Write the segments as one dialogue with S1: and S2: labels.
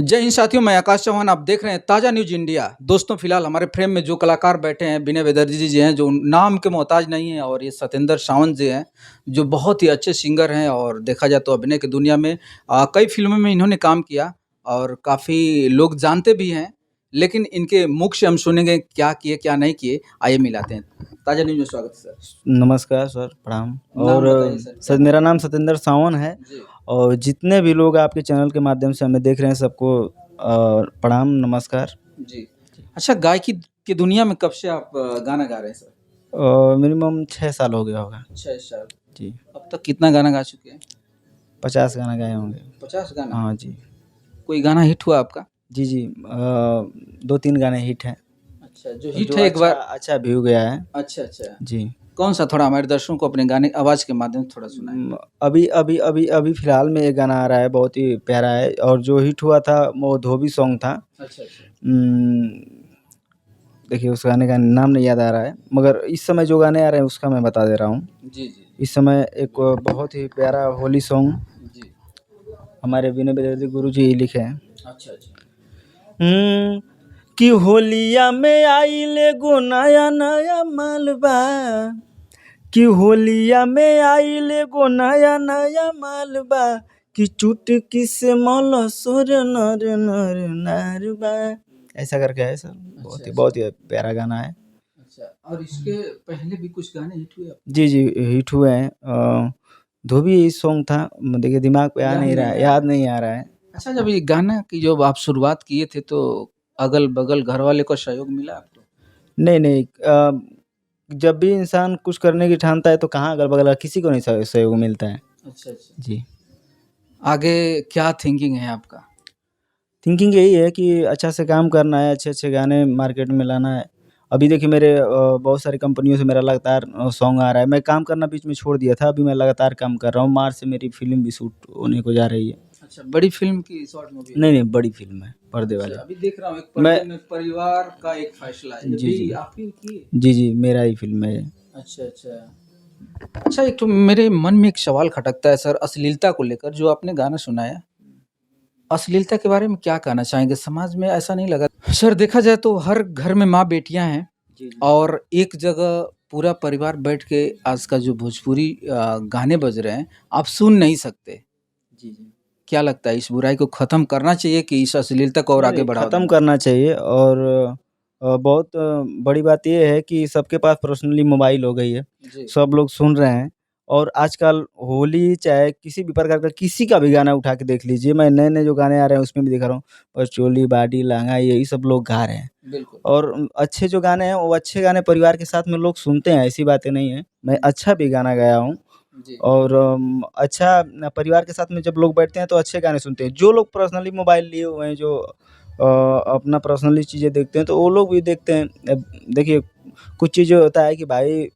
S1: जय हिंद साथियों, मैं आकाश चौहान। आप देख रहे हैं ताज़ा न्यूज इंडिया। दोस्तों, फिलहाल हमारे फ्रेम में जो कलाकार बैठे हैं, विनय बैदर्जी जी हैं, जो नाम के मोहताज नहीं हैं, और ये सत्येंद्र सावंत जी हैं, जो बहुत ही अच्छे सिंगर हैं। और देखा जाए तो अभिनय की दुनिया में कई फिल्मों में इन्होंने काम किया और काफ़ी लोग जानते भी हैं। लेकिन इनके मुख से हम सुनेंगे क्या किए क्या नहीं किए। आइए मिलाते हैं। ताज़ा न्यूज में स्वागत है सर।
S2: नमस्कार सर, प्रणाम।
S1: नाम
S2: और
S1: बताइए सर।
S2: सर, मेरा नाम सत्येंद्र सावंत है।
S1: जी
S2: और जितने भी लोग आपके चैनल के माध्यम से हमें देख रहे हैं, सबको प्रणाम, नमस्कार।
S1: जी। अच्छा, गायकी की दुनिया में कब से आप गाना गा रहे हैं सर?
S2: मिनिमम 6 साल हो गया होगा
S1: 6 साल।
S2: जी।
S1: अब तक कितना गाना गा चुके हैं?
S2: 50 गाना गाए होंगे।
S1: 50 गाना।
S2: हाँ जी।
S1: कोई गाना हिट हुआ आपका?
S2: जी जी, 2-3 गाने हिट हैं।
S1: अच्छा, जो हिट
S2: जो
S1: है एक
S2: अच्छा
S1: बार।
S2: अच्छा व्यू गया है।
S1: अच्छा, अच्छा।
S2: जी।
S1: कौन सा थोड़ा हमारे दर्शकों को अपने गाने आवाज़ के माध्यम से थोड़ा सुनाएँ?
S2: अभी अभी अभी अभी फिलहाल में एक गाना आ रहा है, बहुत ही प्यारा है। और जो हिट हुआ था वो धोबी सॉन्ग था।
S1: अच्छा, अच्छा।
S2: देखिए, उस गाने का नाम नहीं याद आ रहा है, मगर इस समय जो गाने आ रहे हैं उसका मैं बता दे रहा हूँ।
S1: जी, जी।
S2: इस समय एक बहुत ही प्यारा होली सॉन्ग
S1: जी।
S2: हमारे विनय बैदर्जी गुरुजी ही लिखे हैं।
S1: अच्छा, अच्छा।
S2: कि होलिया में आइले गो नया नया मालबा, कि होलिया में आइले गो नया नया मालबा, कि चुटकी से मौला सोर नर नर नारबा। ऐसा करके है सर।
S1: अच्छा,
S2: बहुत
S1: अच्छा।
S2: ही प्यारा गाना है।
S1: अच्छा, और इसके पहले भी कुछ गाने हिट हुए आपके?
S2: जी जी, हिट हुए हैं। धोबी सॉन्ग था, देखिए दिमाग पे आ नहीं रहा है, याद नहीं आ रहा है।
S1: अच्छा, जब ये गाना की जब आप शुरुआत किए थे तो अगल-बगल घर वाले को सहयोग मिला आपको?
S2: नहीं नहीं, जब भी इंसान कुछ करने की ठानता है तो कहाँ अगल-बगल किसी को नहीं सहयोग मिलता है।
S1: अच्छा, अच्छा।
S2: जी।
S1: आगे क्या थिंकिंग है आपका?
S2: थिंकिंग यही है कि अच्छा से काम करना है, अच्छे-अच्छे गाने मार्केट में लाना है। अभी देखिए, मेरे बहुत सारी कंपनियों से मेरा लगातार सॉन्ग आ रहा है। मैं काम करना बीच में छोड़ दिया था, अभी मैं लगातार काम कर रहा हूँ। मार्च से मेरी फ़िल्म भी शूट होने को जा रही है।
S1: अच्छा, बड़ी फ़िल्म की शॉर्ट मूवी है?
S2: नहीं, नहीं, बड़ी फ़िल्म है, पर्दे
S1: अच्छा,
S2: वाली।
S1: अभी देख रहा हूँ एक
S2: मैं
S1: पर्दे में परिवार का एक फैसला है। ये
S2: जी,
S1: भी
S2: जी।
S1: आपकी की है?
S2: जी, जी, मेरा ही फ़िल्म है ये।
S1: अच्छा, अच्छा। अच्छा, एक तो मेरे मन में एक सवाल खटकता है सर, अश्लीलता को लेकर जो आपने गाना सुनाया, अश्लीलता के बारे में क्या कहना चाहेंगे? समाज में ऐसा नहीं लगा सर, देखा जाए तो हर घर में माँ-बेटियाँ हैं
S2: जी, जी।
S1: और एक जगह पूरा परिवार बैठ के आज का जो भोजपुरी गाने बज रहे हैं, आप सुन नहीं सकते।
S2: जी, जी।
S1: क्या लगता है, इस बुराई को ख़त्म करना चाहिए कि इस अश्लीलता को और
S2: नहीं,
S1: आगे
S2: नहीं,
S1: बढ़ावा
S2: ख़त्म
S1: देना?
S2: करना चाहिए। और बहुत बड़ी बात ये है कि सबके पास पर्सनली मोबाइल हो गई है।
S1: जी।
S2: सब लोग सुन रहे हैं। और आजकल होली चाहे किसी भी प्रकार का किसी का भी गाना उठा के देख लीजिए, मैं नए-नए जो गाने आ रहे हैं उसमें भी देख रहा हूँ, और चोली, बाडी, लहंगा, यही सब लोग गा रहे हैं।
S1: बिल्कुल।
S2: और अच्छे जो गाने हैं, वो अच्छे गाने परिवार के साथ में लोग सुनते हैं, ऐसी बातें नहीं है। मैं अच्छा भी गाना गाया हूँ।
S1: जी।
S2: और अच्छा परिवार के साथ में जब लोग बैठते हैं तो अच्छे गाने सुनते हैं। जो लोग पर्सनली मोबाइल लिए हुए हैं, जो अपना पर्सनली चीज़ें देखते हैं, तो वो लोग भी देखते हैं। अब देखिए, कुछ चीज़ें होता है कि भाई,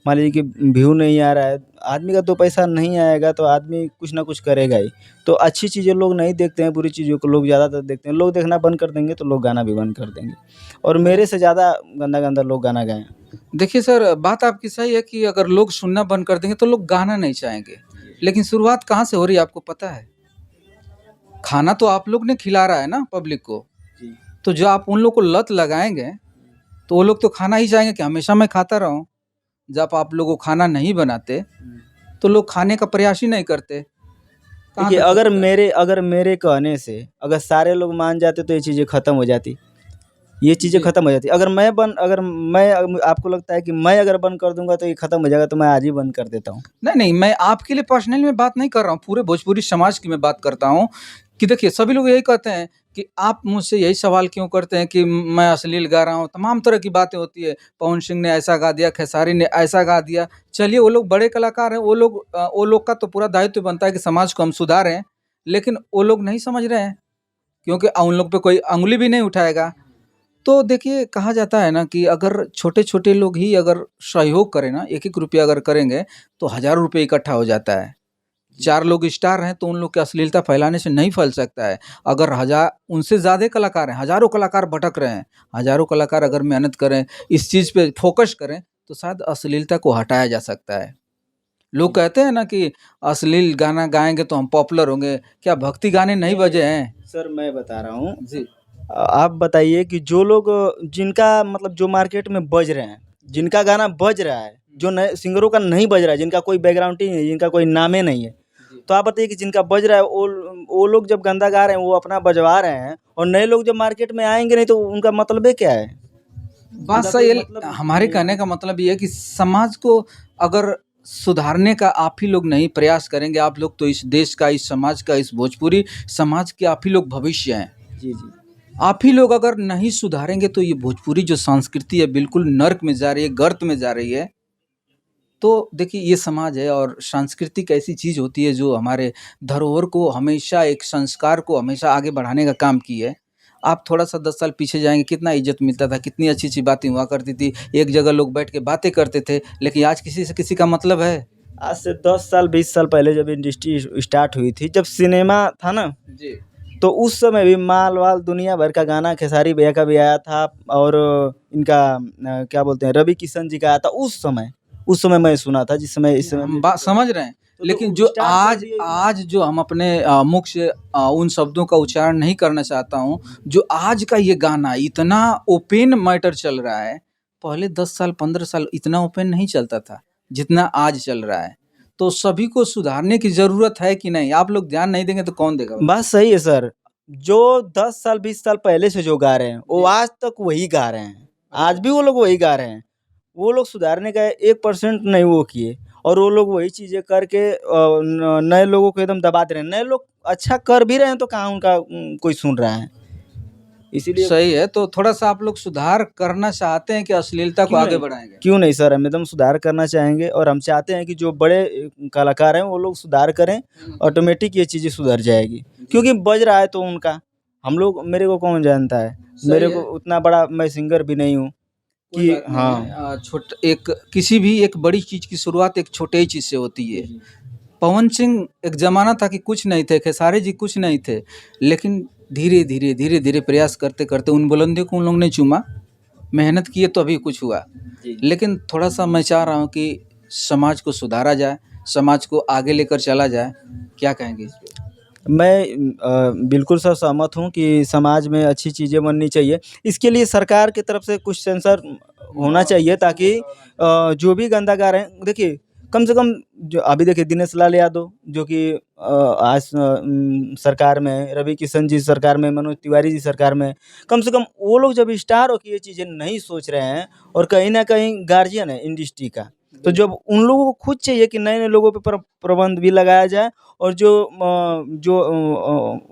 S2: मान लीजिए कि व्यू नहीं आ रहा है, आदमी का 2 पैसा नहीं आएगा तो आदमी कुछ ना कुछ करेगा ही। तो अच्छी चीज़ें लोग नहीं देखते हैं, बुरी चीज़ों को लोग ज़्यादातर देखते हैं। लोग देखना बंद कर देंगे तो लोग गाना भी बंद कर देंगे। और मेरे से ज़्यादा गंदा-गंदा लोग गाना गाएँ।
S1: देखिए सर, बात आपकी सही है कि अगर लोग सुनना बंद कर देंगे तो लोग गाना नहीं चाहेंगे। लेकिन शुरुआत कहाँ से हो रही है आपको पता है? खाना तो आप लोग ने खिला रहा है ना पब्लिक को।
S2: जी।
S1: तो जो आप उन लोग को लत लगाएँगे, तो वो लोग तो खाना ही चाहेंगे कि हमेशा मैं खाता रहूँ। जब आप लोग वो खाना नहीं बनाते, तो लोग खाने का प्रयास ही नहीं करते। कहाँ
S2: देखिए,
S1: तक सत्यता है?
S2: अगर मेरे कहने से अगर सारे लोग मान जाते तो ये चीज़ें ख़त्म हो जाती। ये चीज़ें
S1: जी।
S2: ख़त्म हो जाती। आपको लगता है कि मैं अगर बंद कर दूँगा तो ये ख़त्म हो जाएगा, तो मैं आज ही बंद कर देता हूँ।
S1: नहीं, नहीं, मैं आपके लिए पर्सनली मैं बात नहीं कर रहा हूँ, पूरे भोजपुरी समाज की मैं बात करता हूँ कि देखिए सभी लोग यही कहते हैं कि आप मुझसे यही सवाल क्यों करते हैं कि मैं अश्लील गा रहा हूँ, तमाम तरह की बातें होती है। पवन सिंह ने ऐसा गा दिया, खेसारी ने ऐसा गा दिया। चलिए वो लोग बड़े कलाकार हैं, वो लोग का तो पूरा दायित्व बनता है कि समाज को हम सुधारें, लेकिन वो लोग नहीं समझ रहे हैं, क्योंकि उन लोग पे कोई उँगली भी नहीं उठाएगा। तो देखिए कहा जाता है ना कि अगर छोटे-छोटे लोग ही अगर सहयोग करें ना, 1-1 रुपया अगर करेंगे, तो हज़ारों रुपए इकट्ठा हो जाता है। 4 लोग स्टार हैं, तो उन लोग की अश्लीलता फैलाने से नहीं फैल सकता है। अगर उनसे ज़्यादा कलाकार हैं, हज़ारों कलाकार भटक रहे हैं, हज़ारों कलाकार अगर मेहनत करें, इस चीज़ पे फ़ोकस करें, तो शायद अश्लीलता को हटाया जा सकता है। लोग कहते हैं ना कि अश्लील गाना गाएँगे तो हम पॉपुलर होंगे, क्या भक्ति गाने नहीं बजे हैं?
S2: सर मैं बता रहा हूँ,
S1: जी,
S2: आप बताइए कि जो लोग जिनका मतलब जो मार्केट में बज रहे हैं, जिनका गाना बज रहा है, जो नए सिंगरों का नहीं बज रहा है, जिनका कोई बैकग्राउंड ही नहीं है, जिनका कोई नामे नहीं है,
S1: जी।
S2: तो आप बताइए कि जिनका बज रहा है वो लोग जब गंदा गा रहे हैं, वो अपना बजवा रहे हैं और नए लोग जब मार्केट में आएँगे नहीं तो उनका मतलबे क्या है?
S1: बात
S2: उनका
S1: सही
S2: कोई
S1: है।
S2: मतलब
S1: हमारे
S2: नहीं
S1: कहने
S2: है।
S1: का मतलब ये है कि समाज को अगर सुधारने का आप ही लोग नहीं प्रयास करेंगे, आप लोग तो इस देश का, इस समाज का, इस भोजपुरी समाज के आप ही लोग भविष्य हैं।
S2: जी, जी।
S1: आप ही लोग अगर नहीं सुधारेंगे तो ये भोजपुरी जो संस्कृति है बिल्कुल नर्क में जा रही है, गर्त में जा रही है। तो देखिए ये समाज है और सांस्कृतिक ऐसी चीज़ होती है जो हमारे धरोहर को हमेशा, एक संस्कार को हमेशा आगे बढ़ाने का काम की है। आप थोड़ा-सा 10 साल पीछे जाएँगे, कितना इज़्ज़त मिलता था, कितनी अच्छी-अच्छी बातें हुआ करती थी। एक जगह लोग बैठ के बातें करते थे, लेकिन आज किसी से किसी का मतलब है?
S2: आज से 10 साल 20 साल पहले जब इंडस्ट्री स्टार्ट हुई थी, जब सिनेमा था ना,
S1: जी।
S2: तो उस समय भी माल-वाल दुनिया भर का गाना खेसारी भैया का भी आया था और इनका क्या बोलते हैं रवि किशन जी का आया था उस समय मैं सुना था जिस समय इस समय
S1: हम
S2: म्यूज़िक
S1: बात समझ रहे हैं, लेकिन
S2: तो
S1: जो
S2: स्टार्ट कर
S1: आज
S2: दिए
S1: आज जो हम अपने मुख से उन शब्दों का उच्चारण नहीं करना चाहता हूँ, जो आज का ये गाना इतना ओपन मैटर चल रहा है, पहले 10 साल, 15 साल इतना ओपन नहीं चलता था, जितना आज चल रहा है। तो सभी को सुधारने की ज़रूरत है कि नहीं? आप लोग ध्यान नहीं देंगे तो कौन देगा?
S2: बात सही है सर। जो 10 साल 20 साल पहले से जो गा रहे हैं, वो
S1: जी।
S2: आज तक वही गा रहे हैं। आज भी वो लोग वही गा रहे हैं। वो लोग सुधारने का 1% नहीं वो किए और वो लोग वही चीज़ें करके नए लोगों को एकदम दबा दे रहे हैं। नए लोग अच्छा कर भी रहे हैं तो कहाँ उनका कोई सुन रहा है। इसीलिए
S1: सही है, तो थोड़ा-सा आप लोग सुधार करना चाहते हैं कि अश्लीलता को
S2: क्यों
S1: आगे
S2: नहीं?
S1: बढ़ाएँगे?
S2: क्यों नहीं सर, हम एकदम सुधार करना चाहेंगे और हम चाहते हैं कि जो बड़े कलाकार हैं वो लोग सुधार करें, ऑटोमेटिक ये चीज़ें सुधर जाएगी। क्योंकि बज रहा है तो उनका, हम लोग मेरे को कौन जानता है? मेरे
S1: सही
S2: को
S1: है।
S2: उतना बड़ा मैं सिंगर भी नहीं हूँ
S1: कोई
S2: कि
S1: बात नहीं है।
S2: हाँ।
S1: छोट एक किसी भी एक बड़ी चीज़ की शुरुआत एक छोटे ही चीज़ से होती है। पवन सिंह एक ज़माना था कि कुछ नहीं थे, खेसारी जी कुछ नहीं थे, लेकिन धीरे-धीरे, धीरे-धीरे प्रयास करते-करते उन बुलंदियों को उन लोगों ने चूमा, मेहनत किए तो अभी कुछ हुआ।
S2: जी।
S1: लेकिन थोड़ा-सा मैं चाह रहा हूँ कि समाज को सुधारा जाए, समाज को आगे लेकर चला जाए। क्या कहेंगे इस पे?
S2: मैं बिल्कुल सर सहमत हूँ कि समाज में अच्छी चीज़ें बननी चाहिए। इसके लिए सरकार की तरफ से कुछ सेंसर होना चाहिए ताकि जो भी गंदा गा रहे हैं देखिए, कम से कम जो अभी देखिए दिनेश लाल यादव जो कि सरकार में, रवि किशन जी सरकार में, मनोज तिवारी जी सरकार में, कम से कम वो लोग जब स्टार हो के ये चीज़ें नहीं सोच रहे हैं और कहीं न कहीं गार्जियन है इंडस्ट्री का, तो जब उन लोगों को खुद चाहिए कि नए-नए लोगों पे प्रबंध भी लगाया जाए और जो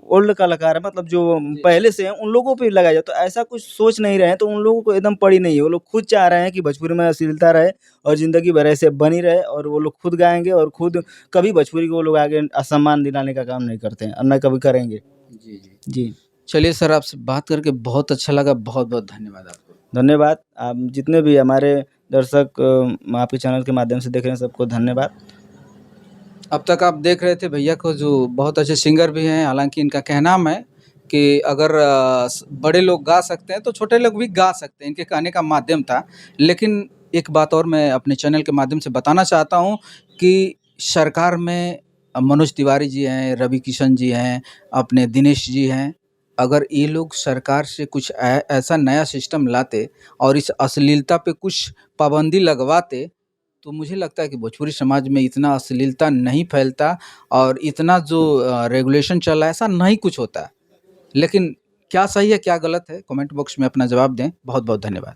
S2: ओल्ड कलाकार है मतलब जो पहले से हैं उन लोगों पे लगाया जाए। तो ऐसा कुछ सोच नहीं रहे हैं तो उन लोगों को एकदम पड़ी नहीं है। वो लोग खुद चाह रहे हैं कि भोजपुरी में अश्लीलता रहे और ज़िंदगी भर ऐसे बनी रहे और वो लोग खुद गाएँगे और खुद कभी भोजपुरी को वो लोग आगे असम्मान दिलाने का काम नहीं करते हैं और ना कभी करेंगे।
S1: जी, जी।
S2: जी,
S1: चलिए सर, आपसे बात करके बहुत अच्छा लगा। बहुत-बहुत धन्यवाद आपको।
S2: धन्यवाद। आप जितने भी हमारे दर्शक आपके चैनल के माध्यम से देख रहे हैं सबको धन्यवाद।
S1: अब तक आप देख रहे थे भैया को जो बहुत अच्छे सिंगर भी हैं, हालाँकि इनका कहना है कि अगर बड़े लोग गा सकते हैं तो छोटे लोग भी गा सकते हैं, इनके कहने का माध्यम था। लेकिन एक बात और मैं अपने चैनल के माध्यम से बताना चाहता हूँ कि सरकार में मनोज तिवारी जी हैं, रवि किशन जी हैं, अपने दिनेश जी हैं। अगर ये लोग सरकार से कुछ ऐसा नया सिस्टम लाते और इस अश्लीलता पे कुछ पाबंदी लगवाते, तो मुझे लगता है कि भोजपुरी समाज में इतना अश्लीलता नहीं फैलता और इतना जो रेगुलेशन चल रहा है ऐसा नहीं कुछ होता। लेकिन क्या सही है क्या गलत है कमेंट बॉक्स में अपना जवाब दें। बहुत बहुत धन्यवाद।